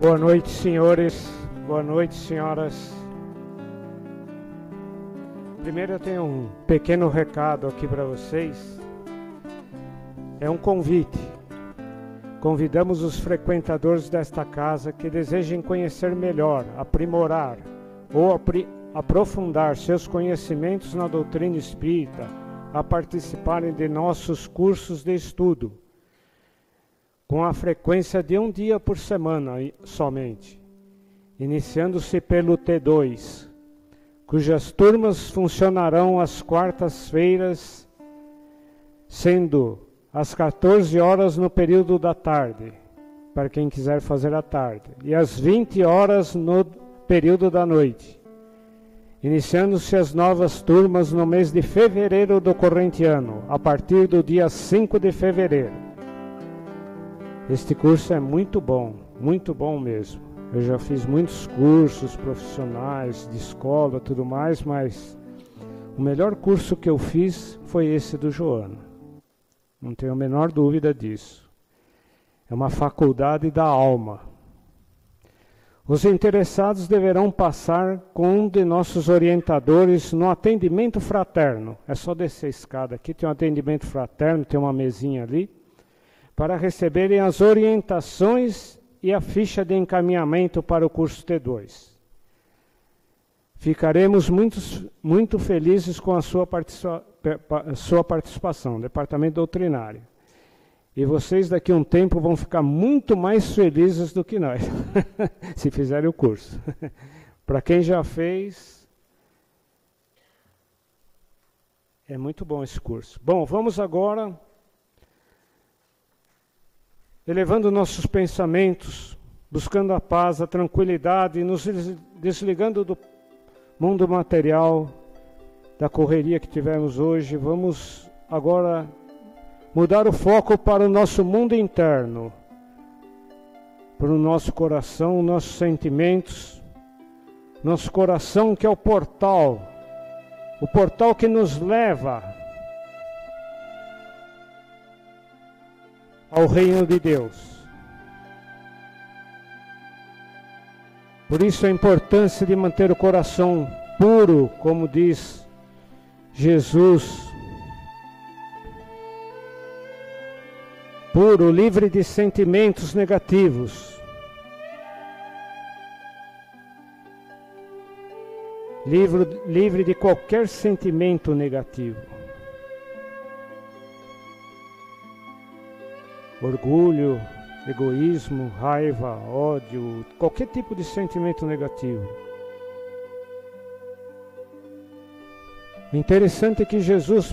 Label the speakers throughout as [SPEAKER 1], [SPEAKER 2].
[SPEAKER 1] Boa noite, senhores. Boa noite, senhoras. Primeiro eu tenho um pequeno recado aqui para vocês. É um convite. Convidamos os frequentadores desta casa que desejem conhecer melhor, aprimorar ou aprofundar seus conhecimentos na doutrina espírita a participarem de nossos cursos de estudo, com a frequência de um dia por semana somente, iniciando-se pelo T2, cujas turmas funcionarão às quartas-feiras, sendo às 14 horas no período da tarde, para quem quiser fazer à tarde, e às 20 horas no período da noite, iniciando-se as novas turmas no mês de fevereiro do corrente ano, a partir do dia 5 de fevereiro. Este curso é muito bom mesmo. Eu já fiz muitos cursos profissionais, de escola, tudo mais, mas o melhor curso que eu fiz foi esse do Joana. Não tenho a menor dúvida disso. É uma faculdade da alma. Os interessados deverão passar com um de nossos orientadores no atendimento fraterno. É só descer a escada aqui, tem um atendimento fraterno, tem uma mesinha ali, para receberem as orientações e a ficha de encaminhamento para o curso T2. Ficaremos muito felizes com a sua participação, Departamento Doutrinário. E vocês daqui a um tempo vão ficar muito mais felizes do que nós, se fizerem o curso. Para quem já fez, é muito bom esse curso. Bom, vamos agora, elevando nossos pensamentos, buscando a paz, a tranquilidade, nos desligando do mundo material, da correria que tivemos hoje. Vamos agora mudar o foco para o nosso mundo interno, para o nosso coração, nossos sentimentos, nosso coração que é o portal que nos leva ao reino de Deus. Por isso a importância de manter o coração puro, como diz Jesus, puro, livre de sentimentos negativos, livre de qualquer sentimento negativo. Orgulho, egoísmo, raiva, ódio, qualquer tipo de sentimento negativo. O interessante é que Jesus,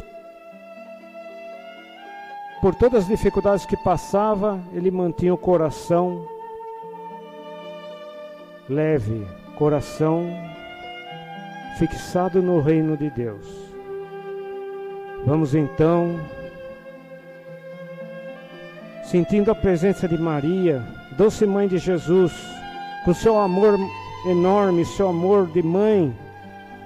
[SPEAKER 1] por todas as dificuldades que passava, ele mantinha o coração leve, coração fixado no reino de Deus. Vamos então, sentindo a presença de Maria, doce mãe de Jesus, com seu amor enorme, seu amor de mãe,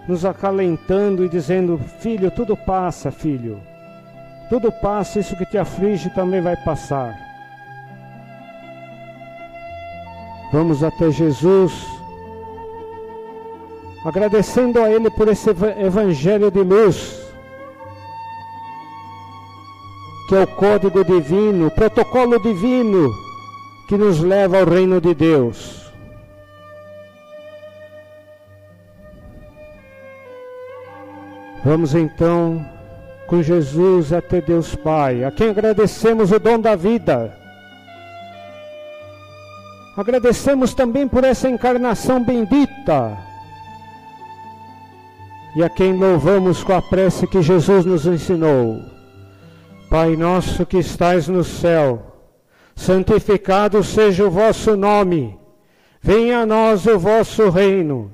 [SPEAKER 1] nos acalentando e dizendo: filho, tudo passa, filho. Tudo passa, isso que te aflige também vai passar. Vamos até Jesus, agradecendo a Ele por esse evangelho de luz, que é o código divino, o protocolo divino que nos leva ao reino de Deus. Vamos então com Jesus até Deus Pai, a quem agradecemos o dom da vida. Agradecemos também por essa encarnação bendita, e a quem louvamos com a prece que Jesus nos ensinou. Pai nosso que estais no céu, santificado seja o vosso nome, venha a nós o vosso reino,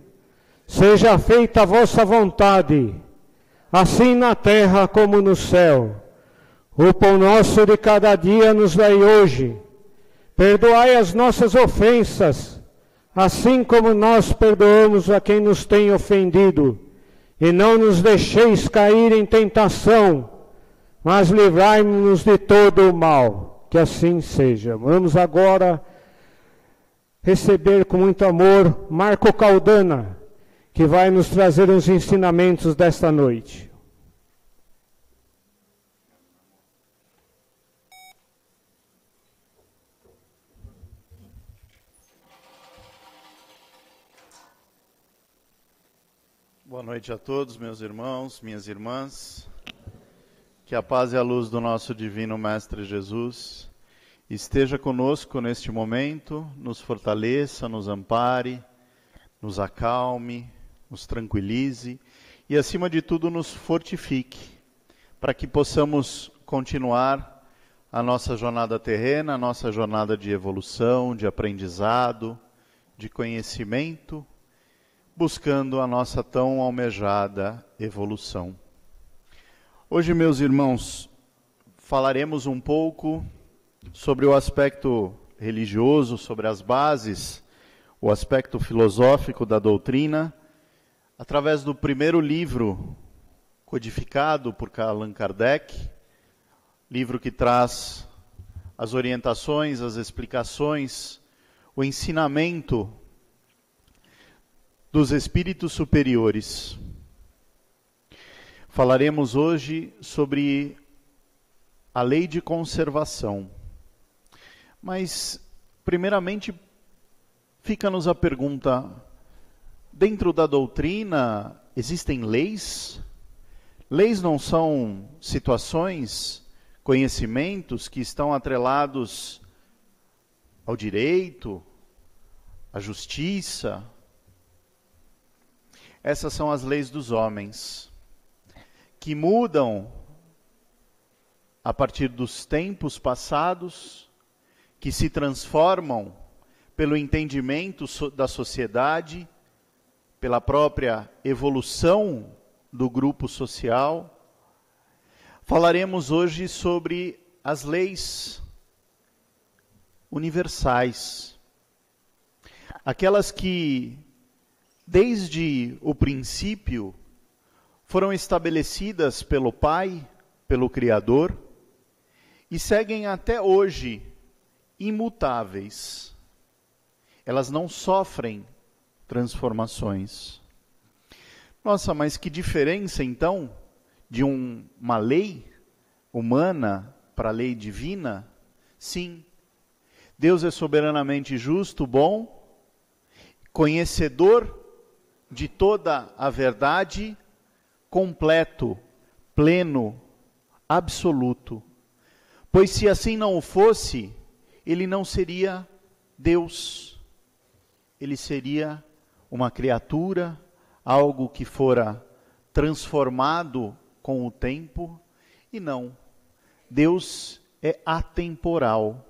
[SPEAKER 1] seja feita a vossa vontade, assim na terra como no céu. O pão nosso de cada dia nos dai hoje. Perdoai as nossas ofensas, assim como nós perdoamos a quem nos tem ofendido. E não nos deixeis cair em tentação, mas livrai-nos de todo o mal. Que assim seja. Vamos agora receber com muito amor Marco Caldana, que vai nos trazer os ensinamentos desta noite.
[SPEAKER 2] Boa noite a todos, meus irmãos, minhas irmãs. Que a paz e a luz do nosso divino Mestre Jesus esteja conosco neste momento, nos fortaleça, nos ampare, nos acalme, nos tranquilize e, acima de tudo, nos fortifique, para que possamos continuar a nossa jornada terrena, a nossa jornada de evolução, de aprendizado, de conhecimento, buscando a nossa tão almejada evolução. Hoje, meus irmãos, falaremos um pouco sobre o aspecto religioso, sobre as bases, o aspecto filosófico da doutrina, através do primeiro livro codificado por Allan Kardec, livro que traz as orientações, as explicações, o ensinamento dos espíritos superiores. Falaremos hoje sobre a lei de conservação. Mas, primeiramente, fica-nos a pergunta: dentro da doutrina existem leis? Leis não são situações, conhecimentos que estão atrelados ao direito, à justiça? Essas são as leis dos homens, que mudam a partir dos tempos passados, que se transformam pelo entendimento da sociedade, pela própria evolução do grupo social. Falaremos hoje sobre as leis universais, aquelas que, desde o princípio, foram estabelecidas pelo Pai, pelo Criador, e seguem até hoje imutáveis. Elas não sofrem transformações. Nossa, mas que diferença então de uma lei humana para a lei divina? Sim, Deus é soberanamente justo, bom, conhecedor de toda a verdade, completo, pleno, absoluto. Pois se assim não o fosse, ele não seria Deus. Ele seria uma criatura, algo que fora transformado com o tempo, e não. Deus é atemporal,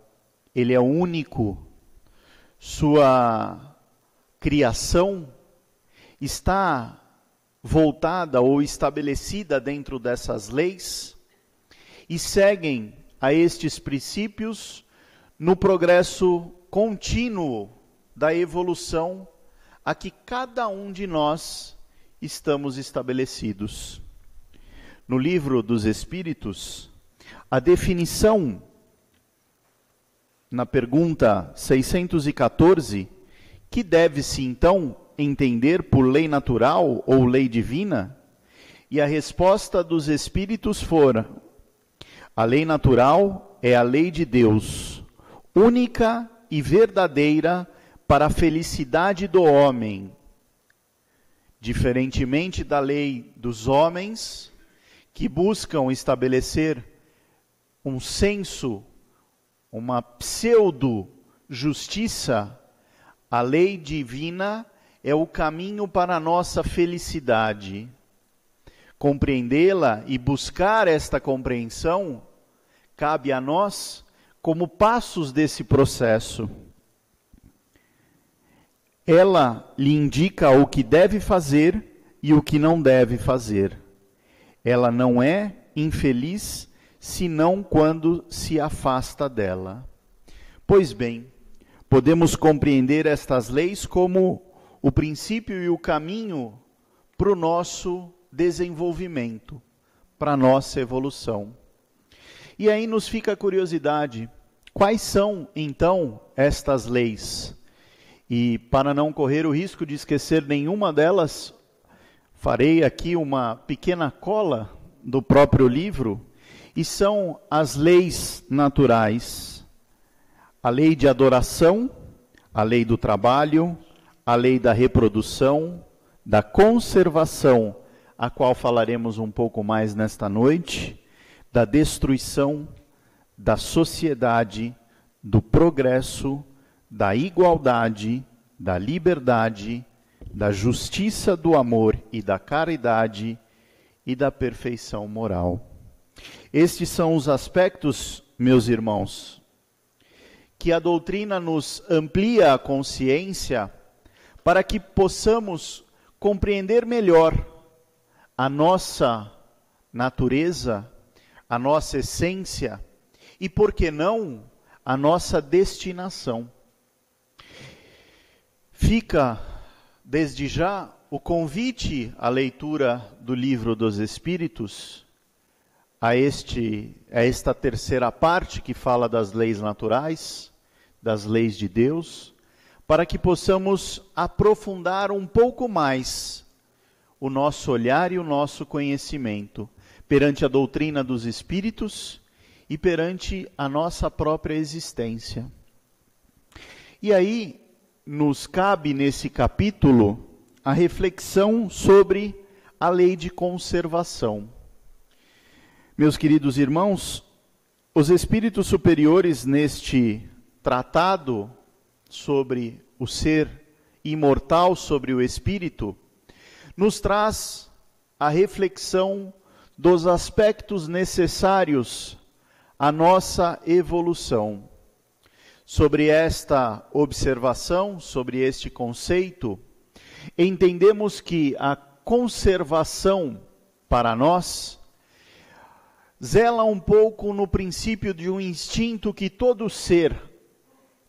[SPEAKER 2] ele é único. Sua criação está voltada ou estabelecida dentro dessas leis e seguem a estes princípios no progresso contínuo da evolução a que cada um de nós estamos estabelecidos. No Livro dos Espíritos, a definição, na pergunta 614, que deve-se então entender por lei natural ou lei divina? E a resposta dos Espíritos fora: a lei natural é a lei de Deus, única e verdadeira para a felicidade do homem, diferentemente da lei dos homens, que buscam estabelecer um senso, uma pseudo-justiça. A lei divina é o caminho para a nossa felicidade. Compreendê-la e buscar esta compreensão cabe a nós como passos desse processo. Ela lhe indica o que deve fazer e o que não deve fazer. Ela não é infeliz senão quando se afasta dela. Pois bem, podemos compreender estas leis como o princípio e o caminho para o nosso desenvolvimento, para a nossa evolução. E aí nos fica a curiosidade: quais são então estas leis? E para não correr o risco de esquecer nenhuma delas, farei aqui uma pequena cola do próprio livro, e são as leis naturais. A lei de adoração, a lei do trabalho, a lei da reprodução, da conservação, a qual falaremos um pouco mais nesta noite, da destruição, da sociedade, do progresso, da igualdade, da liberdade, da justiça, do amor e da caridade e da perfeição moral. Estes são os aspectos, meus irmãos, que a doutrina nos amplia a consciência para que possamos compreender melhor a nossa natureza, a nossa essência e, por que não, a nossa destinação. Fica, desde já, o convite à leitura do Livro dos Espíritos, a esta terceira parte que fala das leis naturais, das leis de Deus, para que possamos aprofundar um pouco mais o nosso olhar e o nosso conhecimento perante a doutrina dos Espíritos e perante a nossa própria existência. E aí nos cabe nesse capítulo a reflexão sobre a lei de conservação. Meus queridos irmãos, os espíritos superiores neste tratado sobre o ser imortal, sobre o espírito, nos traz a reflexão dos aspectos necessários à nossa evolução. Sobre esta observação, sobre este conceito, entendemos que a conservação para nós zela um pouco no princípio de um instinto que todo ser,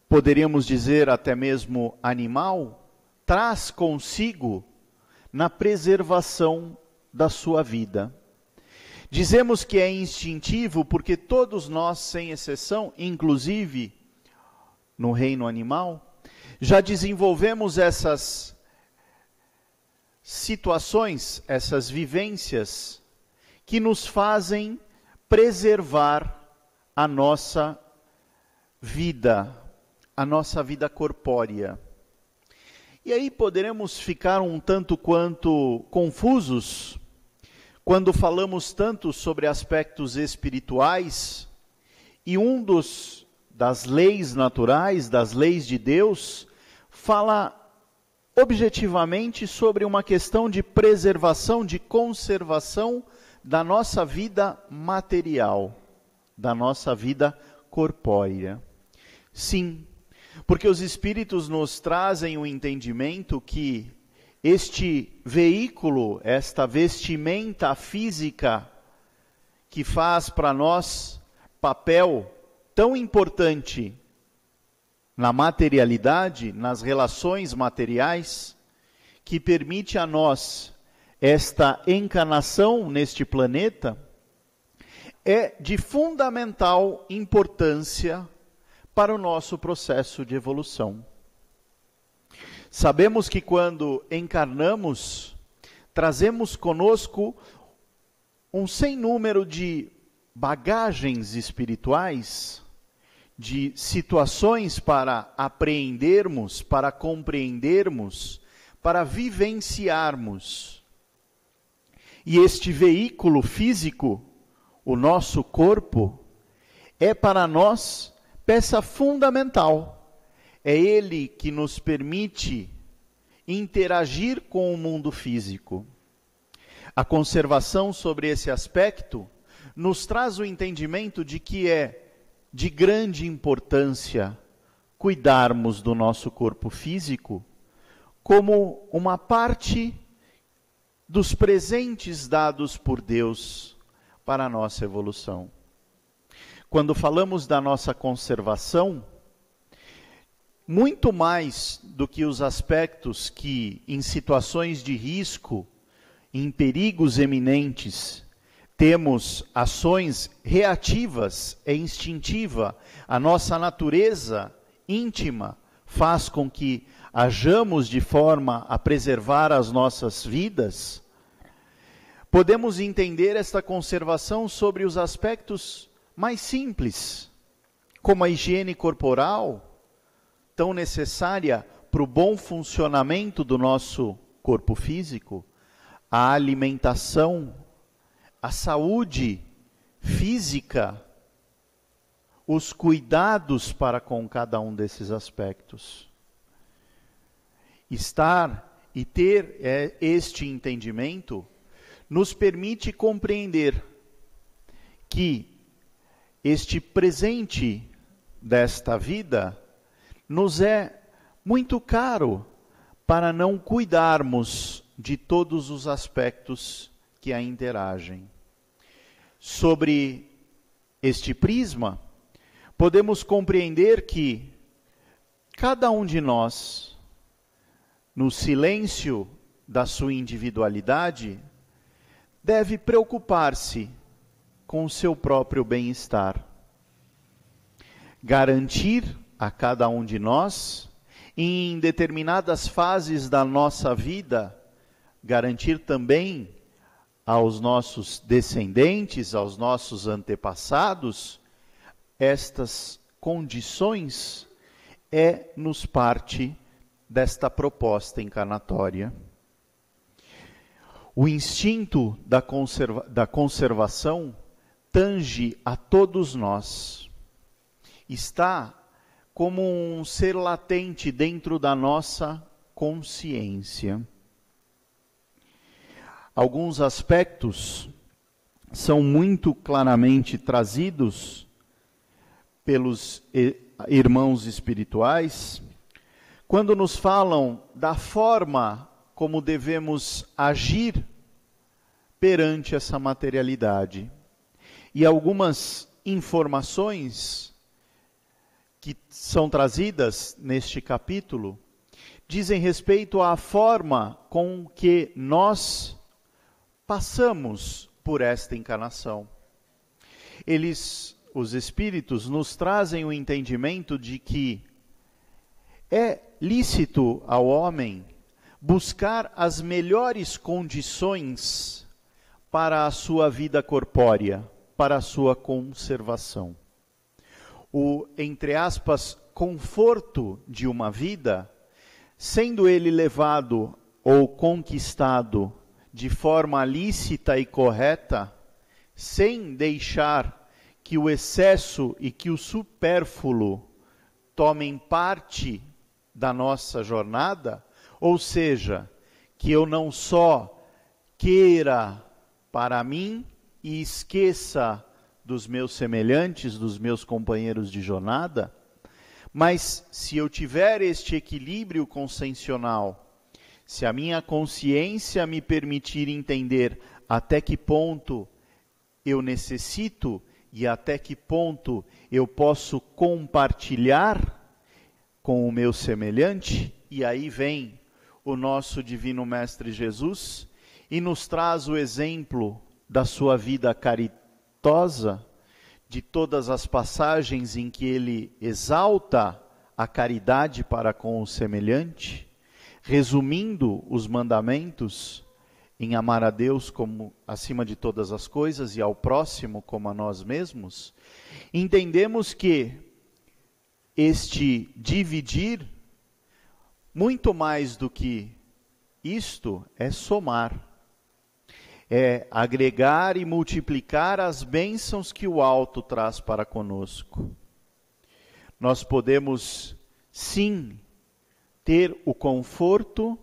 [SPEAKER 2] poderíamos dizer até mesmo animal, traz consigo na preservação da sua vida. Dizemos que é instintivo porque todos nós, sem exceção, inclusive no reino animal, já desenvolvemos essas situações, essas vivências que nos fazem preservar a nossa vida corpórea. E aí poderemos ficar um tanto quanto confusos quando falamos tanto sobre aspectos espirituais e das leis naturais, das leis de Deus, fala objetivamente sobre uma questão de preservação, de conservação da nossa vida material, da nossa vida corpórea. Sim, porque os Espíritos nos trazem o entendimento que este veículo, esta vestimenta física, que faz para nós papel tão importante na materialidade, nas relações materiais, que permite a nós esta encarnação neste planeta, é de fundamental importância para o nosso processo de evolução. Sabemos que quando encarnamos, trazemos conosco um sem número de bagagens espirituais, de situações para apreendermos, para compreendermos, para vivenciarmos. E este veículo físico, o nosso corpo, é para nós peça fundamental. É ele que nos permite interagir com o mundo físico. A conservação sobre esse aspecto nos traz o entendimento de que é de grande importância cuidarmos do nosso corpo físico como uma parte dos presentes dados por Deus para a nossa evolução. Quando falamos da nossa conservação, muito mais do que os aspectos que, em situações de risco, em perigos eminentes, temos ações reativas, é instintiva, a nossa natureza íntima faz com que hajamos de forma a preservar as nossas vidas, podemos entender esta conservação sobre os aspectos mais simples, como a higiene corporal, tão necessária para o bom funcionamento do nosso corpo físico, a alimentação, a saúde física, os cuidados para com cada um desses aspectos. Estar e ter este entendimento nos permite compreender que este presente desta vida nos é muito caro para não cuidarmos de todos os aspectos que a interagem. Sobre este prisma, podemos compreender que cada um de nós, no silêncio da sua individualidade, deve preocupar-se com o seu próprio bem-estar. Garantir a cada um de nós, em determinadas fases da nossa vida, garantir também aos nossos descendentes, aos nossos antepassados, estas condições nos parte desta proposta encarnatória. O instinto da conservação tange a todos nós. Está como um ser latente dentro da nossa consciência. Alguns aspectos são muito claramente trazidos pelos irmãos espirituais, quando nos falam da forma como devemos agir perante essa materialidade. E algumas informações que são trazidas neste capítulo dizem respeito à forma com que nós passamos por esta encarnação. Os espíritos, nos trazem o entendimento de que é lícito ao homem buscar as melhores condições para a sua vida corpórea, para a sua conservação. O, entre aspas, conforto de uma vida, sendo ele levado ou conquistado de forma lícita e correta, sem deixar que o excesso e que o supérfluo tomem parte da nossa jornada, ou seja, que eu não só queira para mim e esqueça dos meus semelhantes, dos meus companheiros de jornada, mas se eu tiver este equilíbrio consciencial, se a minha consciência me permitir entender até que ponto eu necessito e até que ponto eu posso compartilhar com o meu semelhante, e aí vem o nosso Divino Mestre Jesus e nos traz o exemplo da sua vida caritosa, de todas as passagens em que ele exalta a caridade para com o semelhante, resumindo os mandamentos em amar a Deus como acima de todas as coisas e ao próximo como a nós mesmos, entendemos que este dividir, muito mais do que isto, é somar, é agregar e multiplicar as bênçãos que o alto traz para conosco. Nós podemos, sim, ter o conforto,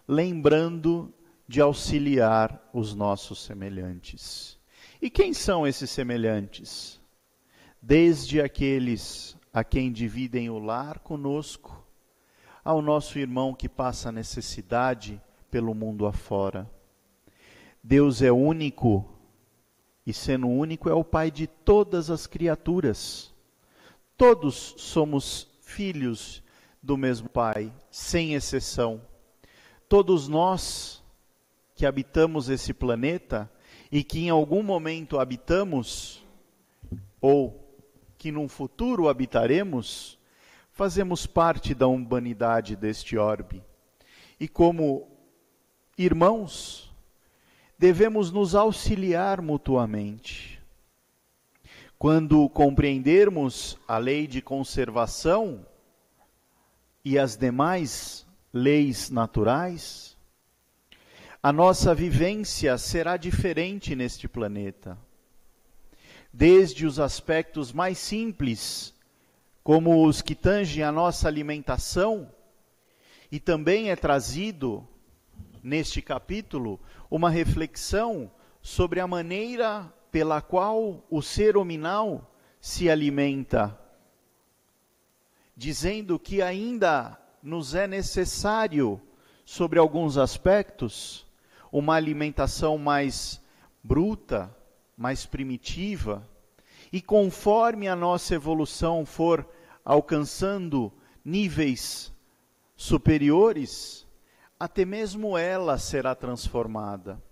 [SPEAKER 2] lembrando de auxiliar os nossos semelhantes. E quem são esses semelhantes? Desde aqueles a quem dividem o lar conosco, ao nosso irmão que passa necessidade pelo mundo afora. Deus é único, e sendo único é o Pai de todas as criaturas. Todos somos filhos do mesmo Pai, sem exceção. Todos nós que habitamos esse planeta e que em algum momento habitamos, ou que num futuro habitaremos, fazemos parte da humanidade deste orbe. E como irmãos, devemos nos auxiliar mutuamente. Quando compreendermos a lei de conservação e as demais leis naturais, a nossa vivência será diferente neste planeta. Desde os aspectos mais simples, como os que tangem a nossa alimentação, e também é trazido neste capítulo uma reflexão sobre a maneira pela qual o ser hominal se alimenta, dizendo que ainda nos é necessário, sobre alguns aspectos, uma alimentação mais bruta, mais primitiva, e conforme a nossa evolução for alcançando níveis superiores, até mesmo ela será transformada,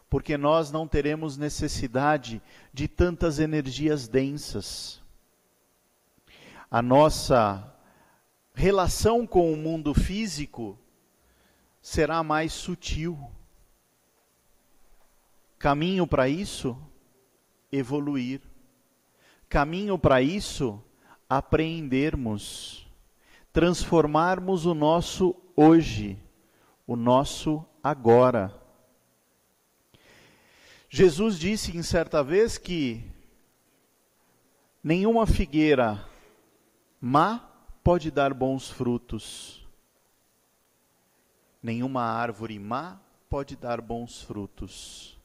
[SPEAKER 2] porque nós não teremos necessidade de tantas energias densas. A nossa relação com o mundo físico será mais sutil. Caminho para isso, evoluir. Caminho para isso, apreendermos, transformarmos o nosso hoje, o nosso agora. Jesus disse em certa vez que nenhuma figueira má pode dar bons frutos. Nenhuma árvore má pode dar bons frutos.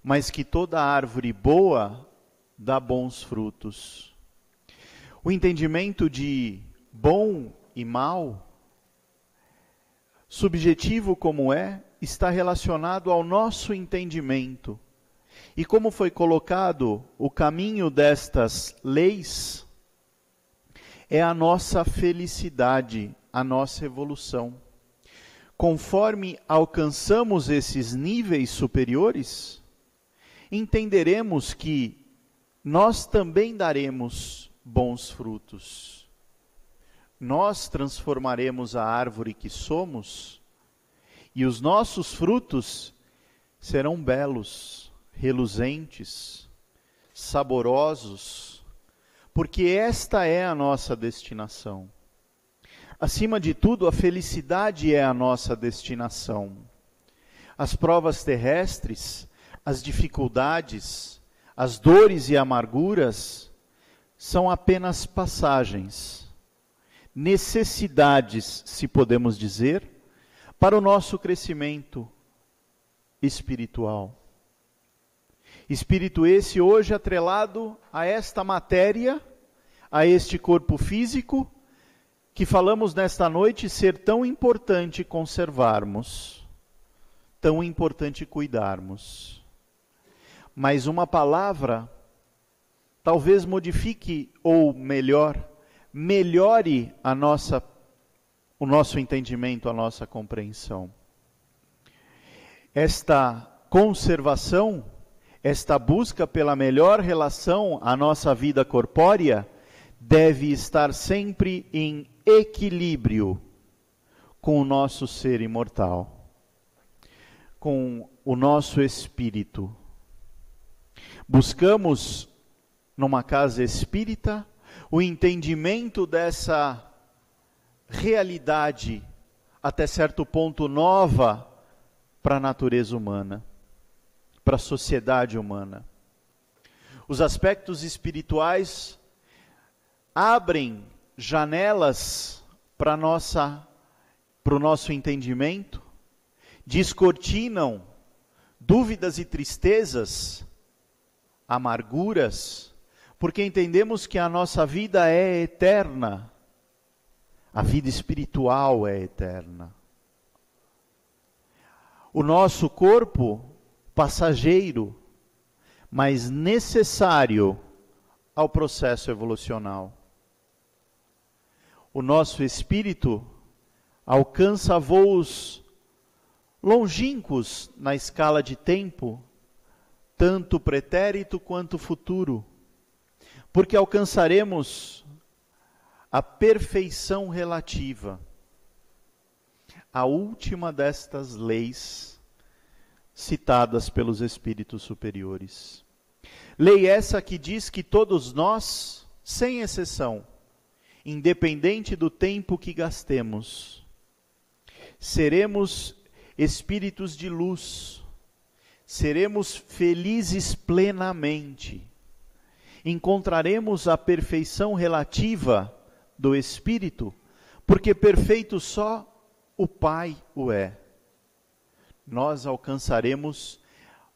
[SPEAKER 2] Mas que toda árvore boa dá bons frutos. O entendimento de bom e mal, subjetivo como é, está relacionado ao nosso entendimento. E como foi colocado o caminho destas leis, é a nossa felicidade, a nossa evolução. Conforme alcançamos esses níveis superiores, entenderemos que nós também daremos bons frutos. Nós transformaremos a árvore que somos, e os nossos frutos serão belos, reluzentes, saborosos, porque esta é a nossa destinação. Acima de tudo, a felicidade é a nossa destinação. As provas terrestres, as dificuldades, as dores e amarguras são apenas passagens, necessidades, se podemos dizer, para o nosso crescimento espiritual. Espírito esse hoje atrelado a esta matéria, a este corpo físico, que falamos nesta noite ser tão importante conservarmos, tão importante cuidarmos. Mas uma palavra talvez modifique, ou melhore o nosso entendimento, a nossa compreensão. Esta conservação, esta busca pela melhor relação à nossa vida corpórea, deve estar sempre em equilíbrio com o nosso ser imortal, com o nosso espírito. Buscamos, numa casa espírita, o entendimento dessa realidade, até certo ponto nova, para a natureza humana, para a sociedade humana. Os aspectos espirituais abrem janelas para o nosso entendimento, descortinam dúvidas e tristezas, amarguras, porque entendemos que a nossa vida é eterna, a vida espiritual é eterna. O nosso corpo, passageiro, mas necessário ao processo evolucional. O nosso espírito alcança voos longínquos na escala de tempo, tanto pretérito quanto futuro, porque alcançaremos a perfeição relativa, a última destas leis citadas pelos espíritos superiores. Lei essa que diz que todos nós, sem exceção, independente do tempo que gastemos, seremos espíritos de luz, seremos felizes plenamente, encontraremos a perfeição relativa do Espírito, porque perfeito só o Pai o é. Nós alcançaremos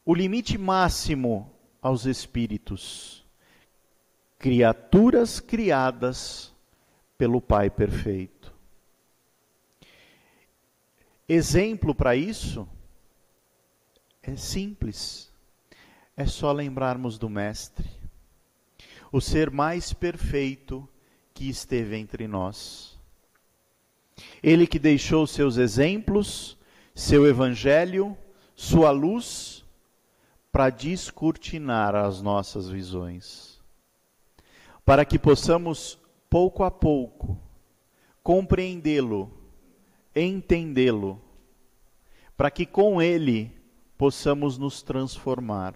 [SPEAKER 2] o limite máximo aos espíritos, criaturas criadas pelo Pai perfeito. Exemplo para isso é simples, é só lembrarmos do Mestre, o ser mais perfeito que esteve entre nós. Ele que deixou seus exemplos, seu evangelho, sua luz, para descortinar as nossas visões, para que possamos, pouco a pouco, compreendê-lo, entendê-lo, para que com ele possamos nos transformar.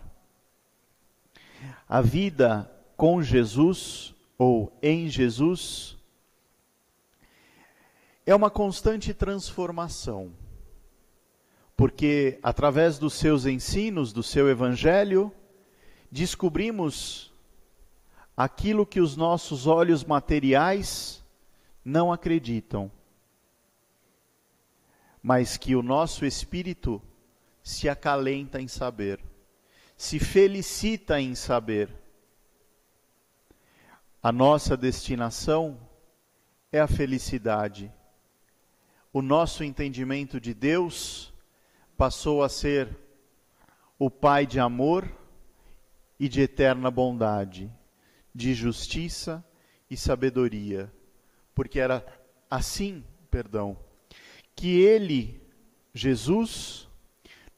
[SPEAKER 2] A vida com Jesus, ou em Jesus, é uma constante transformação, porque através dos seus ensinos, do seu evangelho, descobrimos aquilo que os nossos olhos materiais não acreditam, mas que o nosso espírito se acalenta em saber, se felicita em saber. A nossa destinação é a felicidade. O nosso entendimento de Deus passou a ser o Pai de amor e de eterna bondade, de justiça e sabedoria, porque era assim, que Ele, Jesus,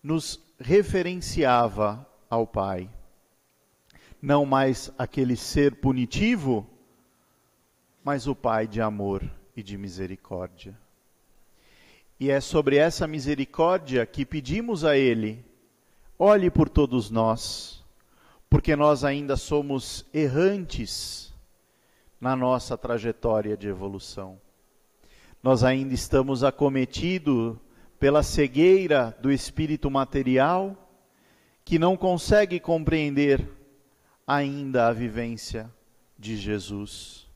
[SPEAKER 2] nos referenciava ao Pai. Não mais aquele ser punitivo, mas o Pai de amor e de misericórdia. E é sobre essa misericórdia que pedimos a Ele, olhe por todos nós, porque nós ainda somos errantes na nossa trajetória de evolução. Nós ainda estamos acometidos pela cegueira do espírito material, que não consegue compreender ainda a vivência de Jesus.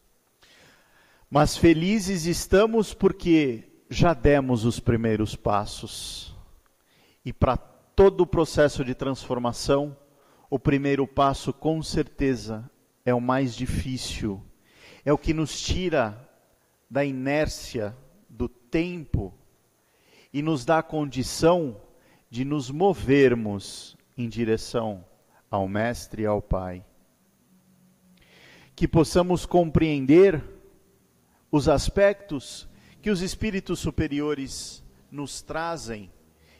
[SPEAKER 2] Mas felizes estamos porque já demos os primeiros passos. E para todo o processo de transformação, o primeiro passo com certeza é o mais difícil. É o que nos tira da inércia do tempo e nos dá a condição de nos movermos em direção ao Mestre e ao Pai. Que possamos compreender os aspectos que os espíritos superiores nos trazem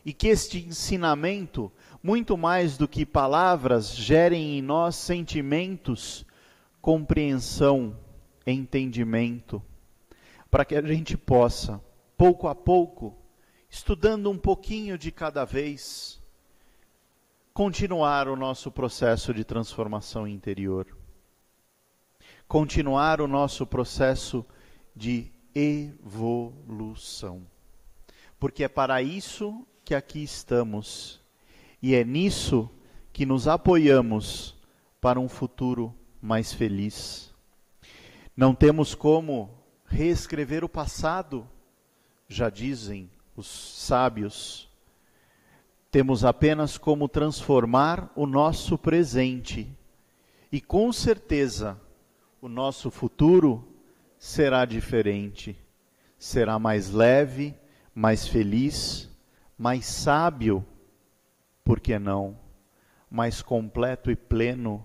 [SPEAKER 2] e que este ensinamento, muito mais do que palavras, gerem em nós sentimentos, compreensão, entendimento, para que a gente possa, pouco a pouco, estudando um pouquinho de cada vez, continuar o nosso processo de transformação interior. Continuar o nosso processo de evolução. Porque é para isso que aqui estamos. E é nisso que nos apoiamos para um futuro mais feliz. Não temos como reescrever o passado, já dizem os sábios. Temos apenas como transformar o nosso presente. E com certeza, o nosso futuro será diferente. Será mais leve, mais feliz, mais sábio, por que não? Mais completo e pleno.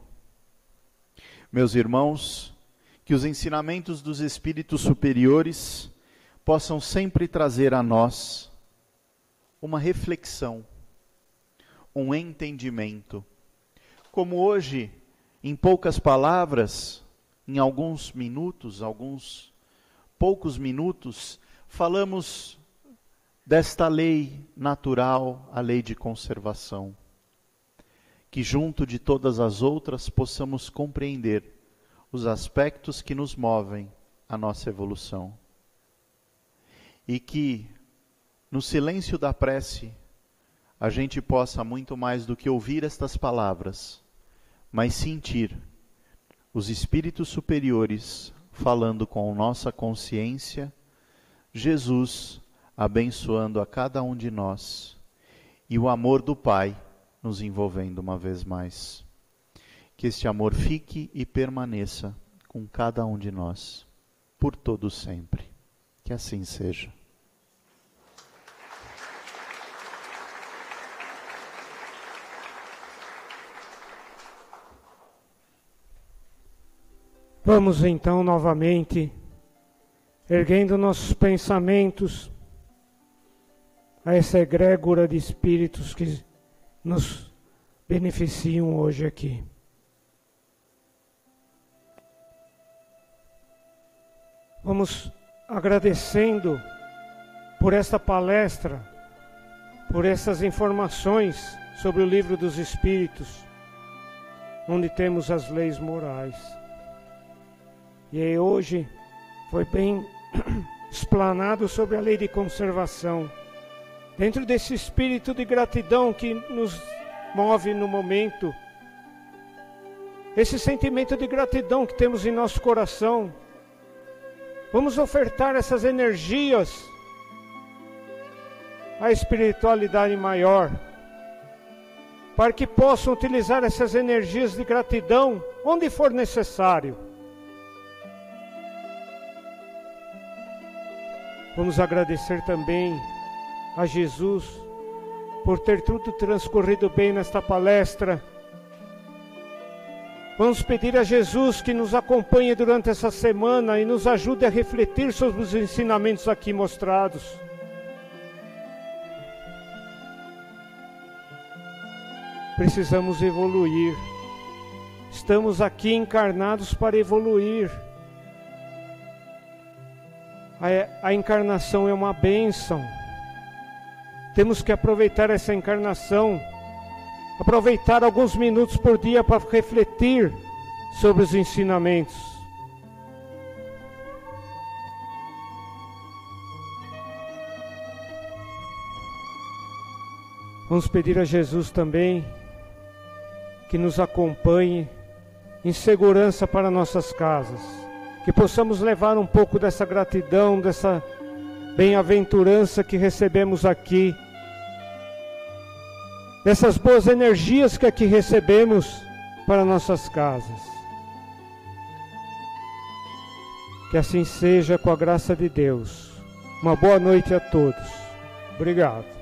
[SPEAKER 2] Meus irmãos, que os ensinamentos dos espíritos superiores possam sempre trazer a nós uma reflexão, um entendimento. Como hoje, em poucas palavras, em alguns minutos, alguns poucos minutos, falamos desta lei natural, a lei de conservação. Que junto de todas as outras possamos compreender os aspectos que nos movem a nossa evolução. E que, no silêncio da prece, a gente possa muito mais do que ouvir estas palavras, mas sentir os espíritos superiores falando com nossa consciência, Jesus abençoando a cada um de nós e o amor do Pai nos envolvendo uma vez mais. Que este amor fique e permaneça com cada um de nós, por todo sempre. Que assim seja.
[SPEAKER 1] Vamos então novamente, erguendo nossos pensamentos a essa egrégora de espíritos que nos beneficiam hoje aqui. Vamos agradecendo por esta palestra, por essas informações sobre o Livro dos Espíritos, onde temos as leis morais. E aí hoje foi bem explanado sobre a lei de conservação. Dentro desse espírito de gratidão que nos move no momento, esse sentimento de gratidão que temos em nosso coração, vamos ofertar essas energias à espiritualidade maior, para que possam utilizar essas energias de gratidão onde for necessário. Vamos agradecer também a Jesus por ter tudo transcorrido bem nesta palestra. Vamos pedir a Jesus que nos acompanhe durante essa semana e nos ajude a refletir sobre os ensinamentos aqui mostrados. Precisamos evoluir. Estamos aqui encarnados para evoluir. A encarnação é uma bênção. Temos que aproveitar essa encarnação, aproveitar alguns minutos por dia para refletir sobre os ensinamentos. Vamos pedir a Jesus também que nos acompanhe em segurança para nossas casas. Que possamos levar um pouco dessa gratidão, dessa bem-aventurança que recebemos aqui, dessas boas energias que aqui recebemos para nossas casas. Que assim seja, com a graça de Deus. Uma boa noite a todos. Obrigado.